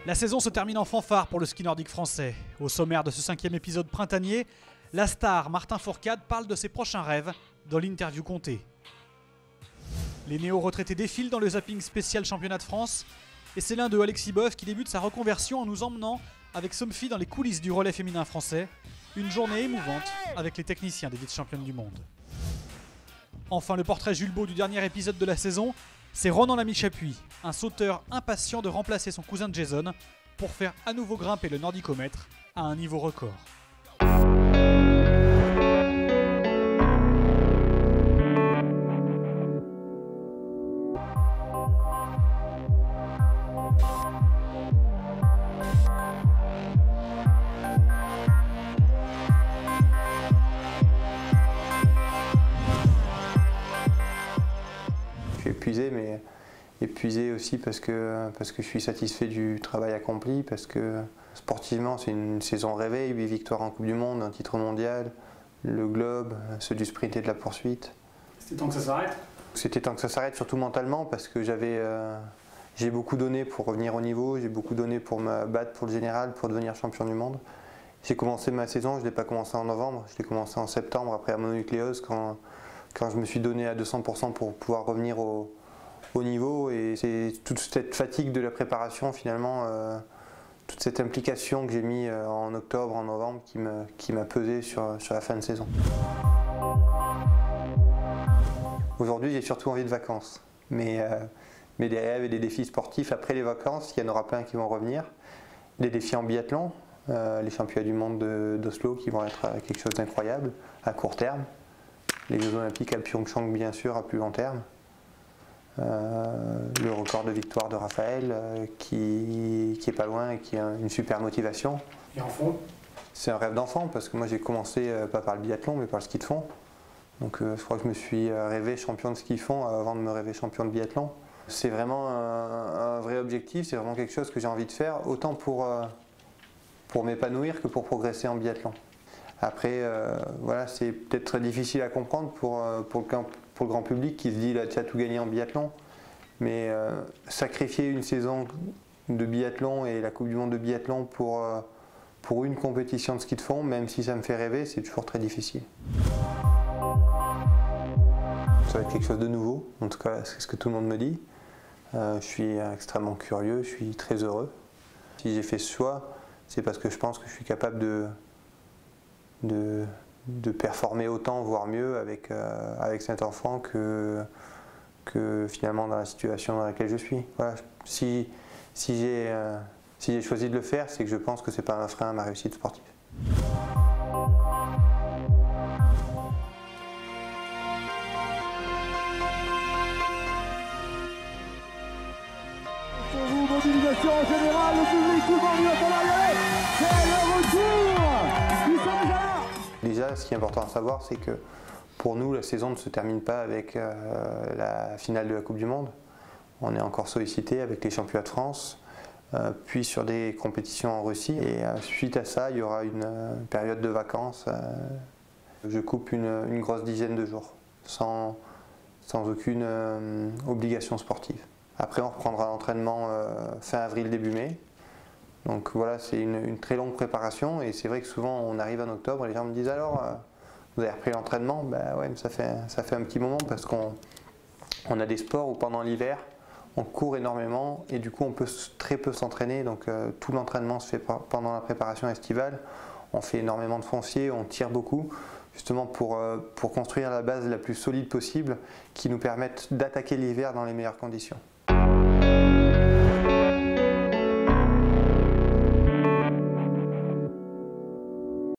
La saison se termine en fanfare pour le ski nordique français. Au sommaire de ce 5e épisode printanier, la star Martin Fourcade parle de ses prochains rêves dans l'interview comptée. Les néo-retraités défilent dans le zapping spécial championnat de France et c'est l'un d'eux, Alexis Boeuf, qui débute sa reconversion en nous emmenant avec Somfy dans les coulisses du relais féminin français. Une journée émouvante avec les techniciens des vice-championnes du monde. Enfin, le portrait Jules Beau du dernier épisode de la saison, c'est Ronan Lamy-Chapuis, un sauteur impatient de remplacer son cousin Jason pour faire à nouveau grimper le nordicomètre à un niveau record. Je suis épuisé, mais épuisé aussi parce que je suis satisfait du travail accompli, parce que sportivement c'est une saison rêvée, 8 victoires en Coupe du Monde, un titre mondial, le globe, ceux du sprint et de la poursuite. C'était temps que ça s'arrête? C'était temps que ça s'arrête, surtout mentalement, parce que j'ai beaucoup donné pour revenir au niveau, j'ai beaucoup donné pour me battre pour le général, pour devenir champion du monde. J'ai commencé ma saison, je ne l'ai pas commencé en novembre, je l'ai commencé en septembre après la mononucléose quand je me suis donné à 200% pour pouvoir revenir au niveau, et c'est toute cette fatigue de la préparation finalement, toute cette implication que j'ai mis en octobre, en novembre qui m'a pesé sur la fin de saison. Aujourd'hui j'ai surtout envie de vacances, mais des rêves et des défis sportifs après les vacances, il y en aura plein qui vont revenir. Des défis en biathlon, les championnats du monde d'Oslo qui vont être quelque chose d'incroyable à court terme. Les Jeux Olympiques à Pyeongchang bien sûr à plus long terme. Le record de victoire de Raphaël qui est pas loin et qui a une super motivation. Et en fond? C'est un rêve d'enfant parce que moi j'ai commencé pas par le biathlon mais par le ski de fond. Donc je crois que je me suis rêvé champion de ski de fond avant de me rêver champion de biathlon. C'est vraiment un vrai objectif, c'est vraiment quelque chose que j'ai envie de faire, autant pour m'épanouir que pour progresser en biathlon. Après, voilà, c'est peut-être très difficile à comprendre pour le grand public qui se dit là, tu as tout gagné en biathlon. Mais sacrifier une saison de biathlon et la Coupe du Monde de biathlon pour une compétition de ski de fond, même si ça me fait rêver, c'est toujours très difficile. Ça va être quelque chose de nouveau, en tout cas c'est ce que tout le monde me dit. Je suis extrêmement curieux, je suis très heureux. Si j'ai fait ce choix, c'est parce que je pense que je suis capable de performer autant, voire mieux avec cet enfant que finalement dans la situation dans laquelle je suis. Voilà. Si j'ai choisi de le faire, c'est que je pense que ce n'est pas un frein à ma réussite sportive. Pour vous, mobilisation en général, le public, tout le monde y attend l'arrivée. C'est le retour du Saint-Jean. Déjà, ce qui est important à savoir, c'est que pour nous, la saison ne se termine pas avec la finale de la Coupe du Monde. On est encore sollicité avec les championnats de France, puis sur des compétitions en Russie. Et suite à ça, il y aura une période de vacances. Je coupe une grosse dizaine de jours, sans aucune obligation sportive. Après, on reprendra l'entraînement fin avril, début mai. Donc voilà, c'est une très longue préparation et c'est vrai que souvent on arrive en octobre et les gens me disent alors, vous avez repris l'entraînement? Ben ouais, mais ça fait un petit moment parce qu'on a des sports où pendant l'hiver on court énormément et du coup on peut très peu s'entraîner, donc tout l'entraînement se fait pendant la préparation estivale. On fait énormément de foncier, on tire beaucoup, justement pour construire la base la plus solide possible qui nous permette d'attaquer l'hiver dans les meilleures conditions.